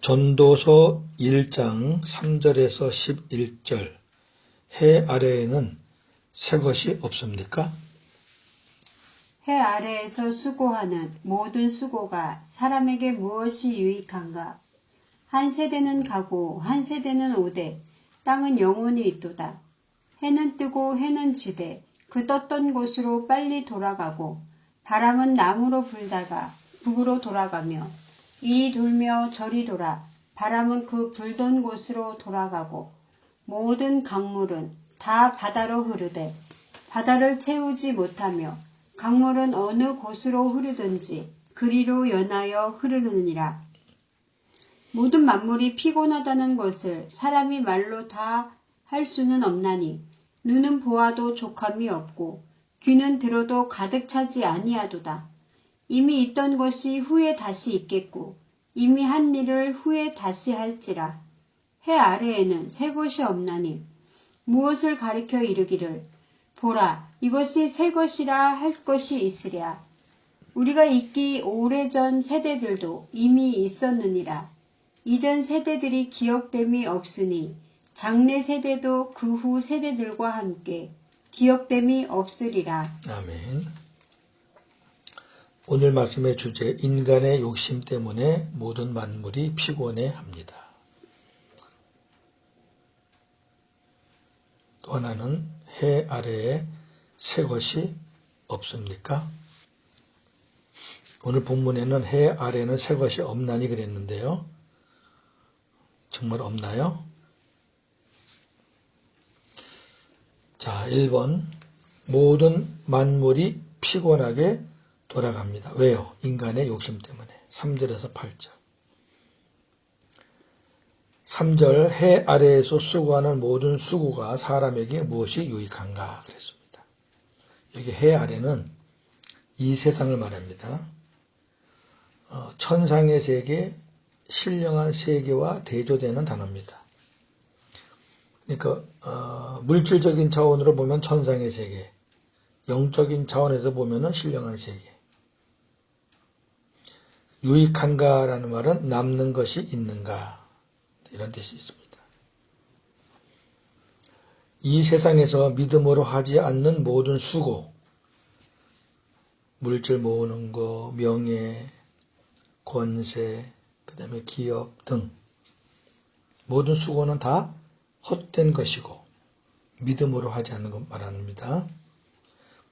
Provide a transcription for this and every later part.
전도서 1장 3절에서 11절 해 아래에는 새 것이 없습니까? 해 아래에서 수고하는 모든 수고가 사람에게 무엇이 유익한가? 한 세대는 가고 한 세대는 오되 땅은 영원히 있도다. 해는 뜨고 해는 지되 그 떴던 곳으로 빨리 돌아가고 바람은 남으로 불다가 북으로 돌아가며 이리 돌며 저리 돌아 바람은 그 불던 곳으로 돌아가고 모든 강물은 다 바다로 흐르되 바다를 채우지 못하며 강물은 어느 곳으로 흐르든지 그리로 연하여 흐르느니라. 모든 만물이 피곤하다는 것을 사람이 말로 다 할 수는 없나니 눈은 보아도 족함이 없고 귀는 들어도 가득 차지 아니하도다. 이미 있던 것이 후에 다시 있겠고 이미 한 일을 후에 다시 할지라. 해 아래에는 새 것이 없나니 무엇을 가리켜 이르기를 보라 이것이 새 것이라 할 것이 있으랴. 우리가 있기 오래전 세대들도 이미 있었느니라. 이전 세대들이 기억됨이 없으니 장래 세대도 그 후 세대들과 함께 기억됨이 없으리라. 아멘. 오늘 말씀의 주제, 인간의 욕심 때문에 모든 만물이 피곤해합니다. 또 하나는 해 아래에 새 것이 없습니까? 오늘 본문에는 해 아래에는 새 것이 없나니 그랬는데요. 정말 없나요? 자, 1번 모든 만물이 피곤하게 돌아갑니다. 왜요? 인간의 욕심 때문에. 3절에서 8절. 3절 해 아래에서 수고하는 모든 수고가 사람에게 무엇이 유익한가 그랬습니다. 여기 해 아래는 이 세상을 말합니다. 천상의 세계, 신령한 세계와 대조되는 단어입니다. 그러니까 물질적인 차원으로 보면 천상의 세계, 영적인 차원에서 보면 신령한 세계. 유익한가라는 말은 남는 것이 있는가 이런 뜻이 있습니다. 이 세상에서 믿음으로 하지 않는 모든 수고, 물질 모으는 거, 명예, 권세, 그 다음에 기업 등 모든 수고는 다 헛된 것이고 믿음으로 하지 않는 것 말합니다.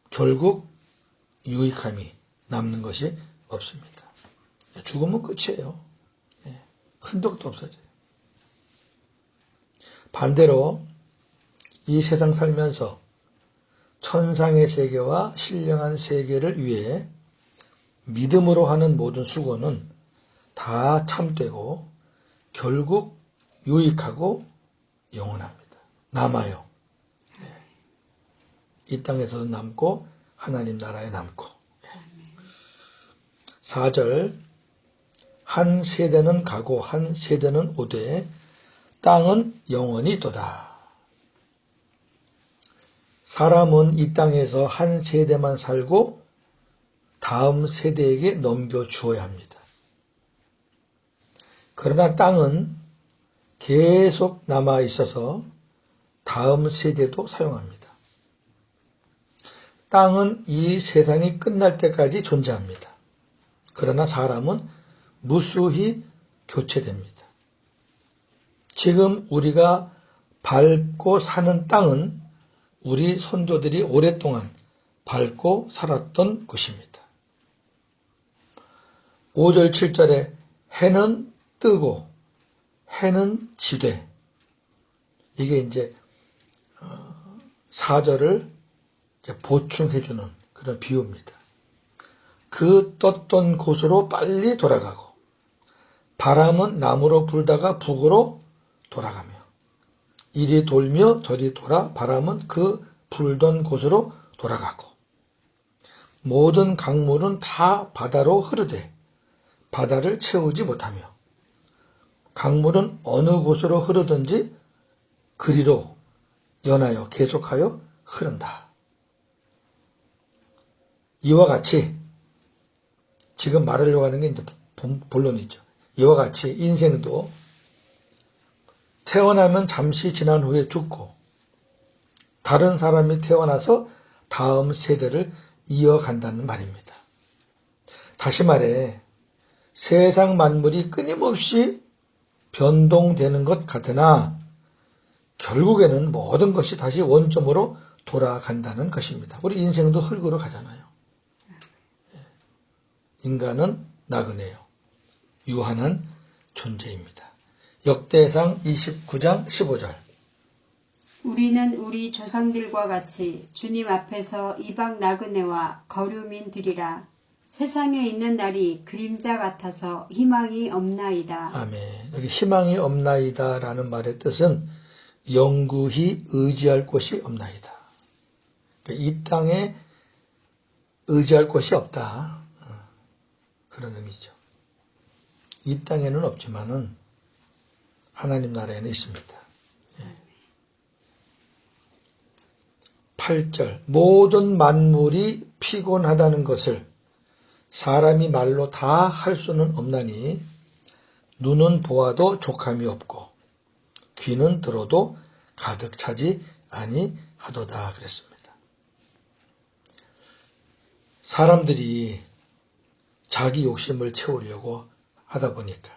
결국 유익함이 남는 것이 없습니다. 죽으면 끝이에요. 흔적도 없어져요. 반대로 이 세상 살면서 천상의 세계와 신령한 세계를 위해 믿음으로 하는 모든 수고는 다 참되고 결국 유익하고 영원합니다. 남아요. 이 땅에서도 남고 하나님 나라에 남고. 4절 한 세대는 가고 한 세대는 오되 땅은 영원히 있도다. 사람은 이 땅에서 한 세대만 살고 다음 세대에게 넘겨주어야 합니다. 그러나 땅은 계속 남아 있어서 다음 세대도 사용합니다. 땅은 이 세상이 끝날 때까지 존재합니다. 그러나 사람은 무수히 교체됩니다. 지금 우리가 밟고 사는 땅은 우리 선조들이 오랫동안 밟고 살았던 곳입니다. 5절 7절에 해는 뜨고 해는 지되 이게 이제 4절을 보충해주는 그런 비유입니다. 그 떴던 곳으로 빨리 돌아가고 바람은 남으로 불다가 북으로 돌아가며 이리 돌며 저리 돌아 바람은 그 불던 곳으로 돌아가고 모든 강물은 다 바다로 흐르되 바다를 채우지 못하며 강물은 어느 곳으로 흐르든지 그리로 연하여 계속하여 흐른다. 이와 같이 지금 말하려고 하는 게 이제 본론이죠. 이와 같이 인생도 태어나면 잠시 지난 후에 죽고 다른 사람이 태어나서 다음 세대를 이어간다는 말입니다. 다시 말해 세상 만물이 끊임없이 변동되는 것 같으나 결국에는 모든 것이 다시 원점으로 돌아간다는 것입니다. 우리 인생도 흙으로 가잖아요. 인간은 나그네요. 유한한 존재입니다. 역대상 29장 15절. 우리는 우리 조상들과 같이 주님 앞에서 이방 나그네와 거류민들이라. 세상에 있는 날이 그림자 같아서 희망이 없나이다. 아멘. 여기 희망이 없나이다 라는 말의 뜻은 영구히 의지할 곳이 없나이다. 그러니까 이 땅에 의지할 곳이 없다. 그런 의미죠. 이 땅에는 없지만은 하나님 나라에는 있습니다. 8절. 모든 만물이 피곤하다는 것을 사람이 말로 다 할 수는 없나니 눈은 보아도 족함이 없고 귀는 들어도 가득 차지 아니하도다 그랬습니다. 사람들이 자기 욕심을 채우려고 하다 보니까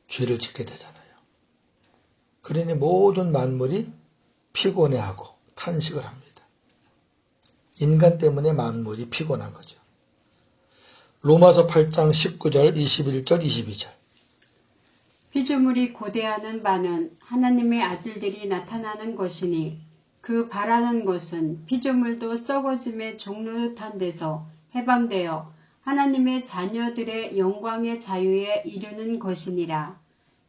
죄를 짓게 되잖아요. 그러니 모든 만물이 피곤해하고 탄식을 합니다. 인간 때문에 만물이 피곤한 거죠. 로마서 8장 19절, 21절, 22절. 피조물이 고대하는 바는 하나님의 아들들이 나타나는 것이니 그 바라는 것은 피조물도 썩어짐의 종로탄 데서 해방되어 하나님의 자녀들의 영광의 자유에 이르는 것이니라.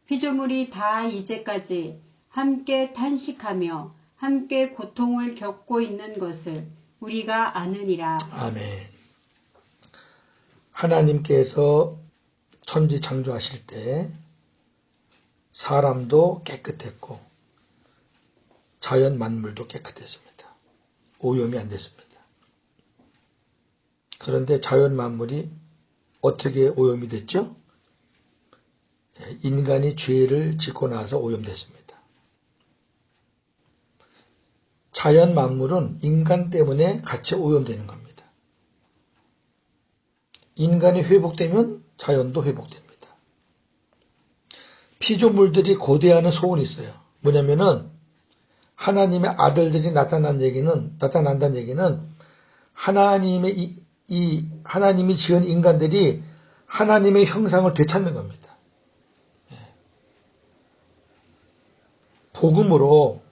피조물이 다 이제까지 함께 탄식하며 함께 고통을 겪고 있는 것을 우리가 아느니라. 아멘. 하나님께서 천지 창조하실 때 사람도 깨끗했고 자연 만물도 깨끗했습니다. 오염이 안 됐습니다. 그런데 자연 만물이 어떻게 오염이 됐죠? 인간이 죄를 짓고 나서 오염됐습니다. 자연 만물은 인간 때문에 같이 오염되는 겁니다. 인간이 회복되면 자연도 회복됩니다. 피조물들이 고대하는 소원이 있어요. 뭐냐면은 하나님의 아들들이 나타난다는 얘기는 하나님이 지은 인간들이 하나님의 형상을 되찾는 겁니다. 복음으로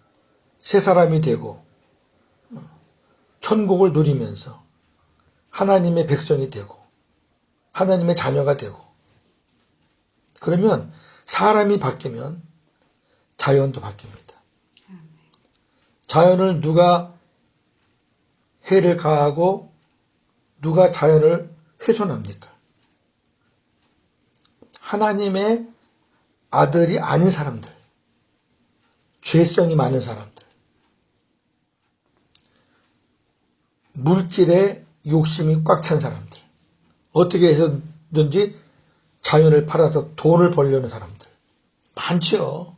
새 사람이 되고 천국을 누리면서 하나님의 백성이 되고 하나님의 자녀가 되고 그러면 사람이 바뀌면 자연도 바뀝니다. 자연을 누가 해를 가하고 누가 자연을 훼손합니까? 하나님의 아들이 아닌 사람들, 죄성이 많은 사람들, 물질에 욕심이 꽉 찬 사람들, 어떻게 해서든지 자연을 팔아서 돈을 벌려는 사람들 많죠.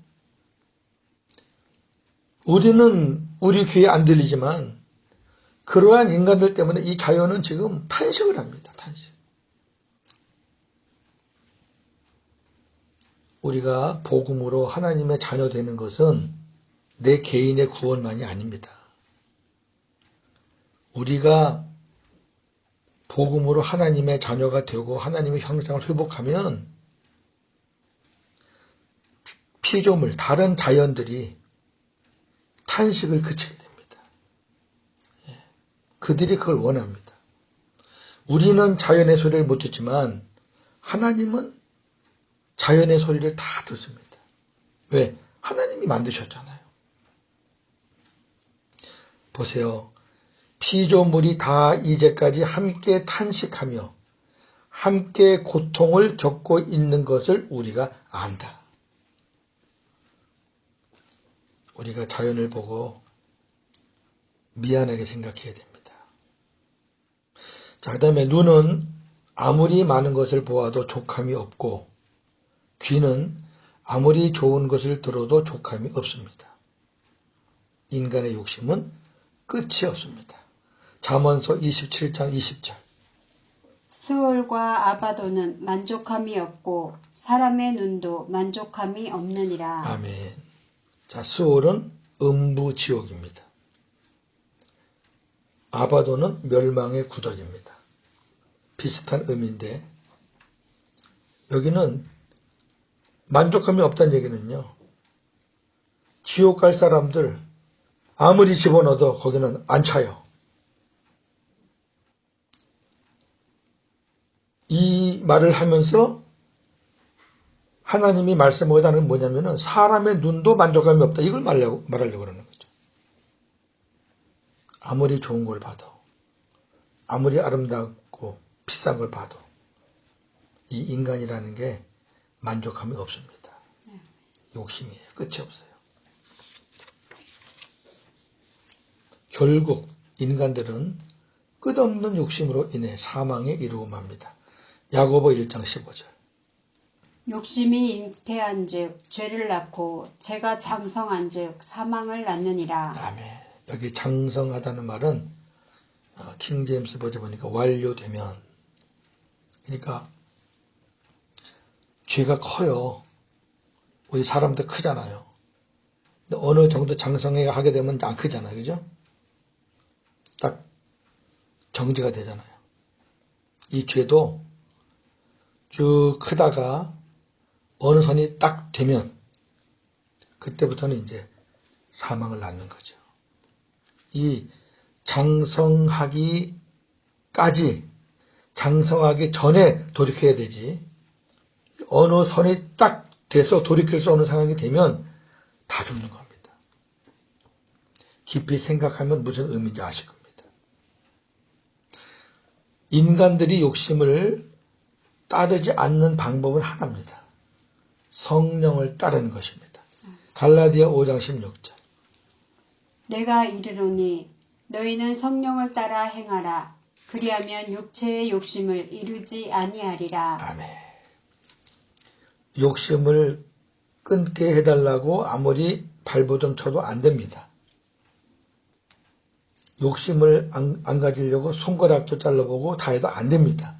우리는 우리 귀에 안 들리지만 그러한 인간들 때문에 이 자연은 지금 탄식을 합니다. 탄식. 우리가 복음으로 하나님의 자녀 되는 것은 내 개인의 구원만이 아닙니다. 우리가 복음으로 하나님의 자녀가 되고 하나님의 형상을 회복하면 피조물, 다른 자연들이 탄식을 그치게 됩니다. 그들이 그걸 원합니다. 우리는 자연의 소리를 못 듣지만 하나님은 자연의 소리를 다 듣습니다. 왜? 하나님이 만드셨잖아요. 보세요. 피조물이 다 이제까지 함께 탄식하며 함께 고통을 겪고 있는 것을 우리가 안다. 우리가 자연을 보고 미안하게 생각해야 됩니다. 자, 그 다음에 눈은 아무리 많은 것을 보아도 족함이 없고 귀는 아무리 좋은 것을 들어도 족함이 없습니다. 인간의 욕심은 끝이 없습니다. 잠언서 27장 20절. 스올과 아바도는 만족함이 없고 사람의 눈도 만족함이 없느니라. 아멘. 자, 스올은 음부지옥입니다. 아바도는 멸망의 구덩입니다. 비슷한 의미인데 여기는 만족함이 없다는 얘기는요, 지옥 갈 사람들 아무리 집어넣어도 거기는 안 차요. 이 말을 하면서 하나님이 말씀하고자 하는 건 뭐냐면은 사람의 눈도 만족감이 없다. 이걸 말하려고 그러는 거죠. 아무리 좋은 걸 봐도, 아무리 아름답고 비싼 걸 봐도 이 인간이라는 게 만족감이 없습니다. 욕심이에요. 끝이 없어요. 결국 인간들은 끝없는 욕심으로 인해 사망에 이르고 맙니다. 야고보 1장 15절. 욕심이 잉태한즉 죄를 낳고 죄가 장성한즉 사망을 낳느니라. 아멘. 여기 장성하다는 말은 킹제임스 버전 보니까 완료되면, 그러니까 죄가 커요. 우리 사람도 크잖아요. 근데 어느 정도 장성해 하게 되면 안 크잖아요. 그죠? 딱 정지가 되잖아요. 이 죄도 쭉 크다가 어느 선이 딱 되면 그때부터는 이제 사망을 낳는 거죠. 이 장성하기 전에 돌이켜야 되지, 어느 선이 딱 돼서 돌이킬 수 없는 상황이 되면 다 죽는 겁니다. 깊이 생각하면 무슨 의미인지 아실 겁니다. 인간들이 욕심을 따르지 않는 방법은 하나입니다. 성령을 따르는 것입니다. 갈라디아 5장 16절. 내가 이르노니 너희는 성령을 따라 행하라. 그리하면 육체의 욕심을 이루지 아니하리라. 아멘. 욕심을 끊게 해달라고 아무리 발버둥 쳐도 안 됩니다. 욕심을 안 가지려고 손가락도 잘라보고 다 해도 안 됩니다.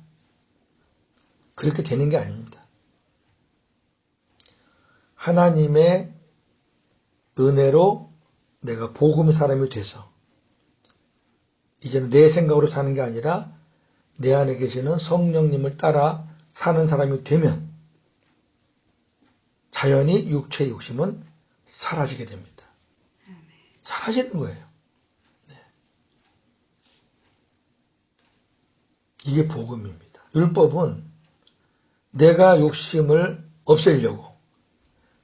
그렇게 되는 게 아닙니다. 하나님의 은혜로 내가 복음의 사람이 돼서 이제는 내 생각으로 사는 게 아니라 내 안에 계시는 성령님을 따라 사는 사람이 되면 자연히 육체의 욕심은 사라지게 됩니다. 사라지는 거예요. 네. 이게 복음입니다. 율법은 내가 욕심을 없애려고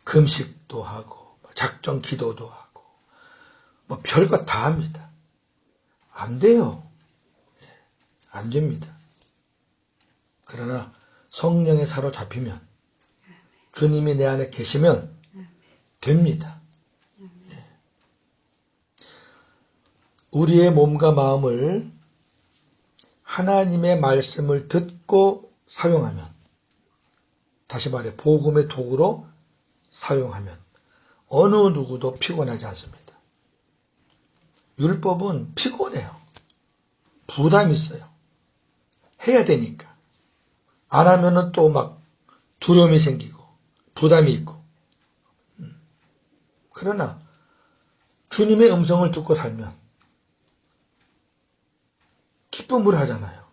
금식도 하고 작정 기도도 하고 뭐 별것 다 합니다. 안 돼요. 안 됩니다. 그러나 성령에 사로잡히면, 주님이 내 안에 계시면 됩니다. 우리의 몸과 마음을 하나님의 말씀을 듣고 사용하면, 다시 말해 복음의 도구로 사용하면 어느 누구도 피곤하지 않습니다. 율법은 피곤해요. 부담이 있어요. 해야 되니까. 안 하면은 또 막 두려움이 생기고 부담이 있고. 그러나 주님의 음성을 듣고 살면 기쁨으로 하잖아요.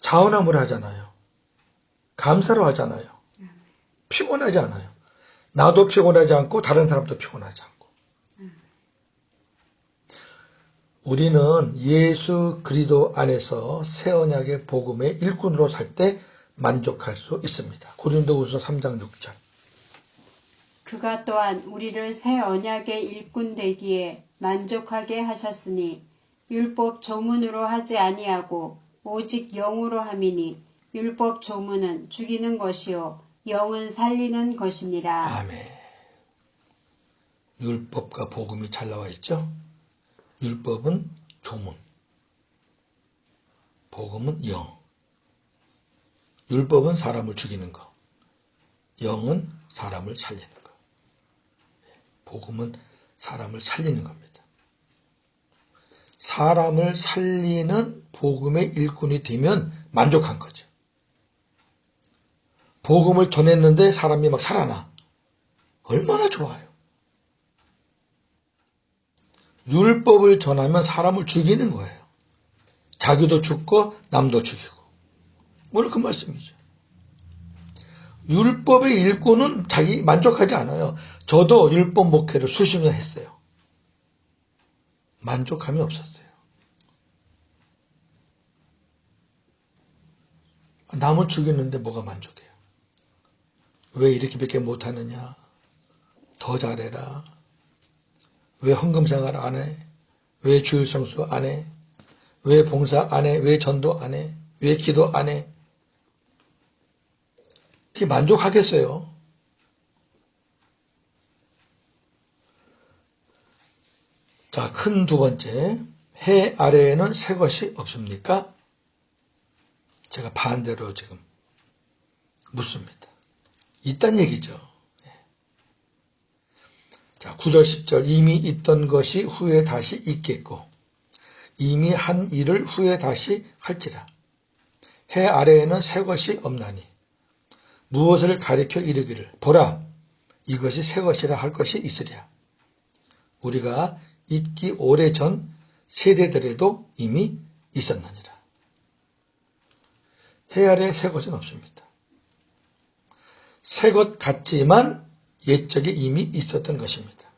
자원함으로 하잖아요. 감사로 하잖아요. 피곤하지 않아요. 나도 피곤하지 않고 다른 사람도 피곤하지 않고. 우리는 예수 그리스도 안에서 새 언약의 복음의 일꾼으로 살 때 만족할 수 있습니다. 고린도후서 3장 6절. 그가 또한 우리를 새 언약의 일꾼 되기에 만족하게 하셨으니 율법 조문으로 하지 아니하고 오직 영으로 함이니 율법 조문은 죽이는 것이요 영은 살리는 것이니라. 아멘. 율법과 복음이 잘 나와 있죠? 율법은 조문, 복음은 영. 율법은 사람을 죽이는 거, 영은 사람을 살리는 것. 복음은 사람을 살리는 겁니다. 사람을 살리는 복음의 일꾼이 되면 만족한 거죠. 복음을 전했는데 사람이 막 살아나. 얼마나 좋아요. 율법을 전하면 사람을 죽이는 거예요. 자기도 죽고 남도 죽이고. 오늘 그 말씀이죠. 율법의 일꾼은 자기 만족하지 않아요. 저도 율법 목회를 수십 년 했어요. 만족함이 없었어요. 남은 죽이는데 뭐가 만족해요? 왜 이렇게밖에 못하느냐? 더 잘해라. 왜 헌금생활 안 해? 왜 주일성수 안 해? 왜 봉사 안 해? 왜 전도 안 해? 왜 기도 안 해? 그게 만족하겠어요? 자, 큰 두 번째, 해 아래에는 새 것이 없습니까? 제가 반대로 지금 묻습니다. 있단 얘기죠. 자, 9절 10절 이미 있던 것이 후에 다시 있겠고 이미 한 일을 후에 다시 할지라. 해 아래에는 새 것이 없나니 무엇을 가리켜 이르기를 보라 이것이 새 것이라 할 것이 있으랴. 우리가 있기 오래전 세대들에도 이미 있었느니라. 해 아래에 새 것은 없습니다. 새 것 같지만 옛적에 이미 있었던 것입니다.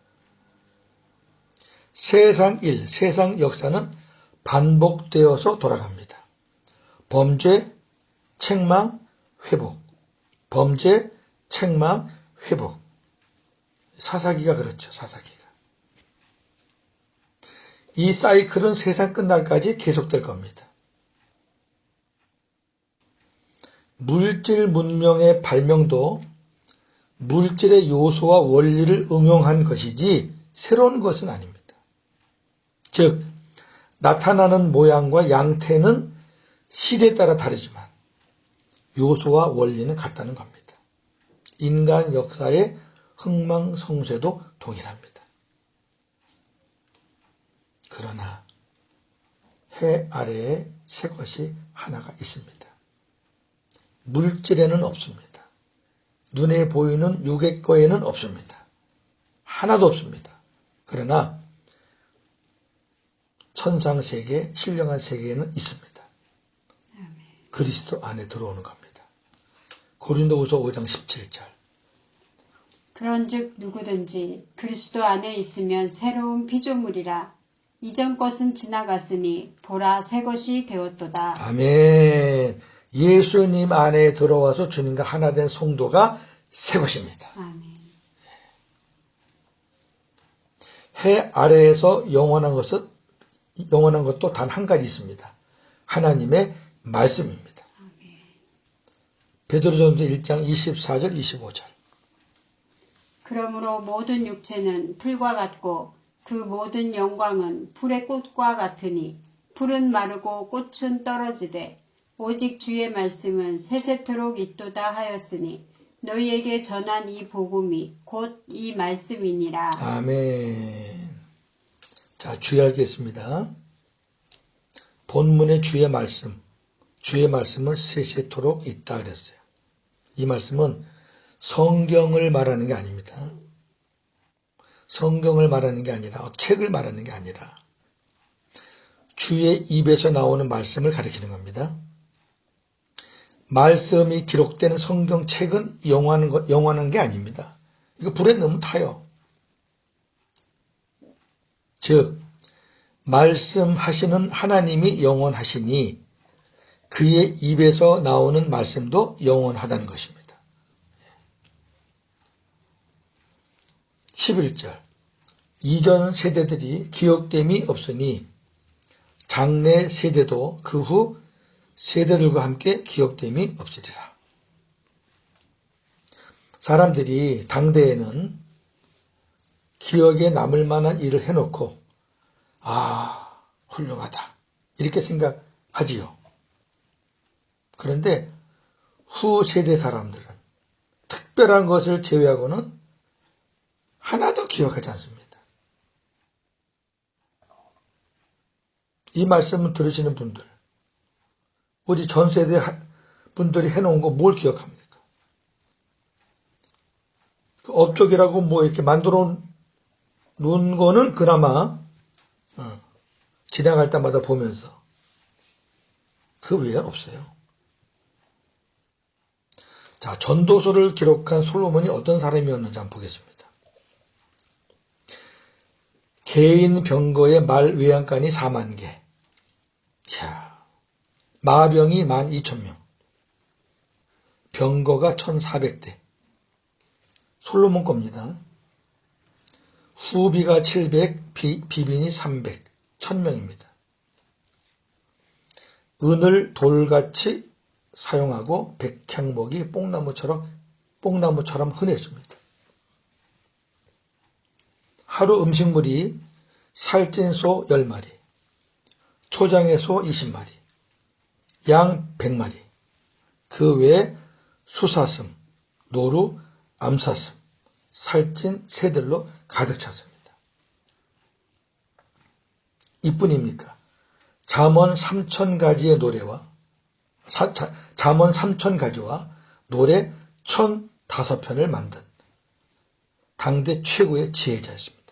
세상 일, 세상 역사는 반복되어서 돌아갑니다. 범죄, 책망, 회복. 범죄, 책망, 회복. 사사기가 그렇죠. 사사기가. 이 사이클은 세상 끝날까지 계속될 겁니다. 물질 문명의 발명도 물질의 요소와 원리를 응용한 것이지 새로운 것은 아닙니다. 즉 나타나는 모양과 양태는 시대에 따라 다르지만 요소와 원리는 같다는 겁니다. 인간 역사의 흥망성쇠도 동일합니다. 그러나 해 아래에 새 것이 하나가 있습니다. 물질에는 없습니다. 눈에 보이는 육의 거에는 없습니다. 하나도 없습니다. 그러나 천상세계, 신령한 세계에는 있습니다. 그리스도 안에 들어오는 겁니다. 고린도후서 5장 17절 그런즉 누구든지 그리스도 안에 있으면 새로운 피조물이라. 이전 것은 지나갔으니 보라 새 것이 되었도다. 아멘. 예수님 안에 들어와서 주님과 하나 된 성도가 새 것입니다. 아멘. 해 아래에서 영원한 것도 단 한 가지 있습니다. 하나님의 말씀입니다. 베드로전서 1장 24절 25절 그러므로 모든 육체는 풀과 같고 그 모든 영광은 풀의 꽃과 같으니 풀은 마르고 꽃은 떨어지되 오직 주의 말씀은 세세토록 있도다 하였으니 너희에게 전한 이 복음이 곧 이 말씀이니라. 아멘. 자, 주의하겠습니다. 본문의 주의 말씀은 세세토록 있다 그랬어요. 이 말씀은 성경을 말하는 게 아닙니다. 성경을 말하는 게 아니라 책을 말하는 게 아니라 주의 입에서 나오는 말씀을 가리키는 겁니다. 말씀이 기록된 성경책은 영원한 게 아닙니다. 이거 불에 넣으면 타요. 즉 말씀하시는 하나님이 영원하시니 그의 입에서 나오는 말씀도 영원하다는 것입니다. 11절 이전 세대들이 기억됨이 없으니 장래 세대도 그 후 세대들과 함께 기억됨이 없으리라. 사람들이 당대에는 기억에 남을 만한 일을 해놓고 훌륭하다 이렇게 생각하지요. 그런데 후 세대 사람들은 특별한 것을 제외하고는 하나도 기억하지 않습니다. 이 말씀을 들으시는 분들, 우리 전 세대 분들이 해놓은 거 뭘 기억합니까? 그 업적이라고 뭐 이렇게 만들어 놓은 거는 그나마 지나갈 때마다 보면서 그 외에 없어요. 자, 전도서를 기록한 솔로몬이 어떤 사람이었는지 한번 보겠습니다. 개인 병거의 말 외양간이 4만 개. 자, 마병이 12,000명. 병거가 1,400대. 솔로몬 겁니다. 후비가 700, 비빈이 300, 1000명입니다. 은을 돌같이 사용하고 백향목이 뽕나무처럼 흔했습니다. 하루 음식물이 살찐 소 10마리, 초장의 소 20마리, 양 100마리, 그 외에 수사슴, 노루, 암사슴, 살찐 새들로 가득 찼습니다. 이뿐입니까? 잠언 3,000가지의 노래와 잠언 3,000가지와 노래 1,005편을 만든 당대 최고의 지혜자였습니다.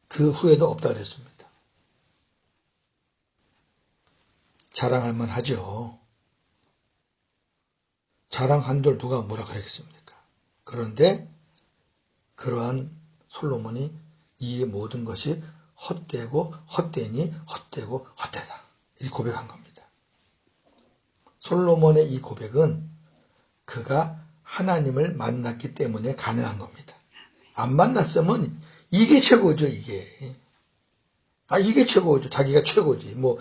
그 후에도 없다 그랬습니다. 자랑할 만하죠. 자랑한들 누가 뭐라 그랬겠습니까? 그런데 그러한 솔로몬이 이 모든 것이 헛되고 헛되니 헛되고 헛되다 이 고백한 겁니다. 솔로몬의 이 고백은 그가 하나님을 만났기 때문에 가능한 겁니다. 안 만났으면 이게 최고죠. 이게 최고죠. 자기가 최고지. 뭐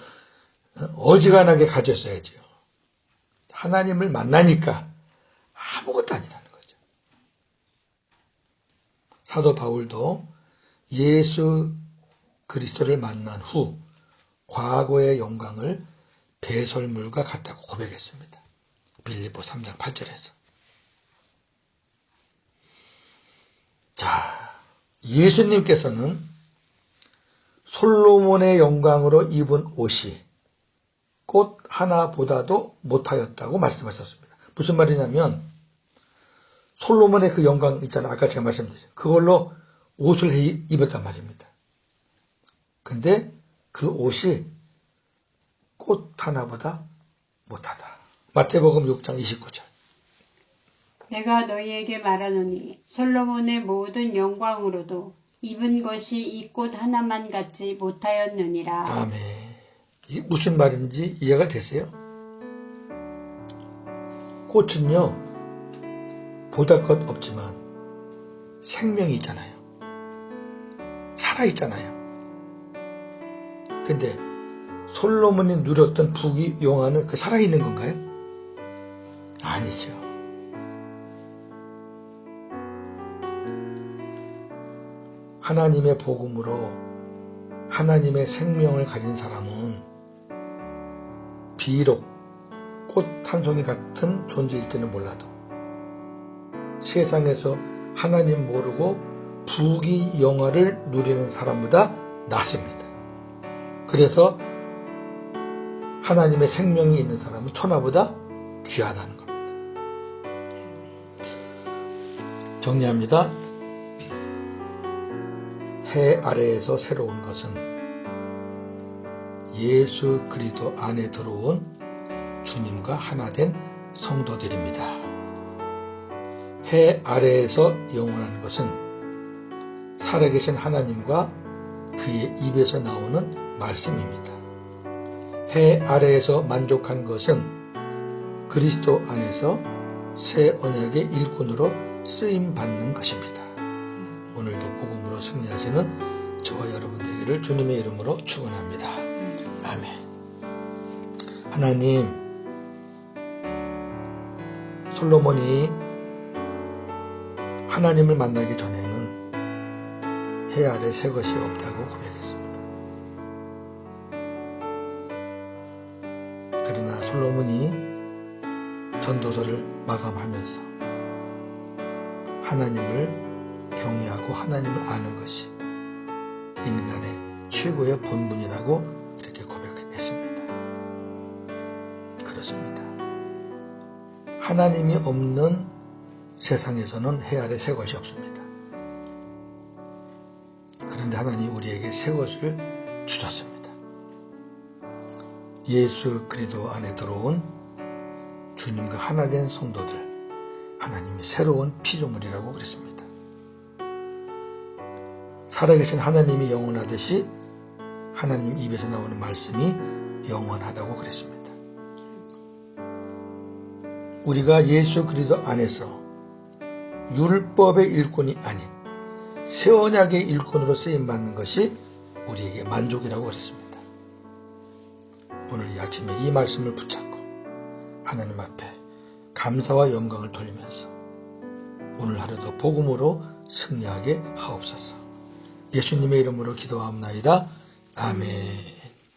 어지간하게 가졌어야죠. 하나님을 만나니까 아무것도 아니라는 거죠. 사도 바울도 예수 그리스도를 만난 후 과거의 영광을 배설물과 같다고 고백했습니다. 빌립보 3장 8절에서. 자, 예수님께서는 솔로몬의 영광으로 입은 옷이 꽃 하나보다도 못하였다고 말씀하셨습니다. 무슨 말이냐면 솔로몬의 그 영광 있잖아요. 아까 제가 말씀드렸죠. 그걸로 옷을 입었단 말입니다. 근데 그 옷이 꽃 하나보다 못하다. 마태복음 6장 29절. 내가 너희에게 말하노니 솔로몬의 모든 영광으로도 입은 것이 이 꽃 하나만 같지 못하였느니라. 아멘. 이게 무슨 말인지 이해가 되세요? 꽃은요, 보잘것 없지만 생명이 있잖아요. 살아있잖아요. 근데 솔로몬이 누렸던 부귀영화는 그 살아있는 건가요? 아니죠. 하나님의 복음으로 하나님의 생명을 가진 사람은 비록 꽃 한 송이 같은 존재일지는 몰라도 세상에서 하나님 모르고 부귀영화를 누리는 사람보다 낫습니다. 그래서 하나님의 생명이 있는 사람은 천하보다 귀하다는 겁니다. 정리합니다. 해 아래에서 새로운 것은 예수 그리스도 안에 들어온 주님과 하나 된 성도들입니다. 해 아래에서 영원한 것은 살아계신 하나님과 그의 입에서 나오는 말씀입니다. 해 아래에서 만족한 것은 그리스도 안에서 새 언약의 일꾼으로 쓰임받는 것입니다. 오늘도 복음으로 승리하시는 저와 여러분 되기를 주님의 이름으로 축원합니다. 아멘. 하나님, 솔로몬이 하나님을 만나기 전에는 해 아래 새 것이 없다고 고백했습니다. 그러나 솔로몬이 전도서를 마감하면서 하나님을 경외하고 하나님을 아는 것이 인간의 최고의 본분이라고 이렇게 고백했습니다. 그렇습니다. 하나님이 없는 세상에서는 해 아래 새 것이 없습니다. 그런데 하나님이 우리에게 새 것을 주셨습니다. 예수 그리스도 안에 들어온 주님과 하나 된 성도들, 하나님이 새로운 피조물이라고 그랬습니다. 살아계신 하나님이 영원하듯이 하나님 입에서 나오는 말씀이 영원하다고 그랬습니다. 우리가 예수 그리스도 안에서 율법의 일꾼이 아닌 새 언약의 일꾼으로 쓰임받는 것이 우리에게 만족이라고 그랬습니다. 오늘 이 아침에 이 말씀을 붙잡고 하나님 앞에 감사와 영광을 돌리면서 오늘 하루도 복음으로 승리하게 하옵소서. 예수님의 이름으로 기도하옵나이다. 아멘.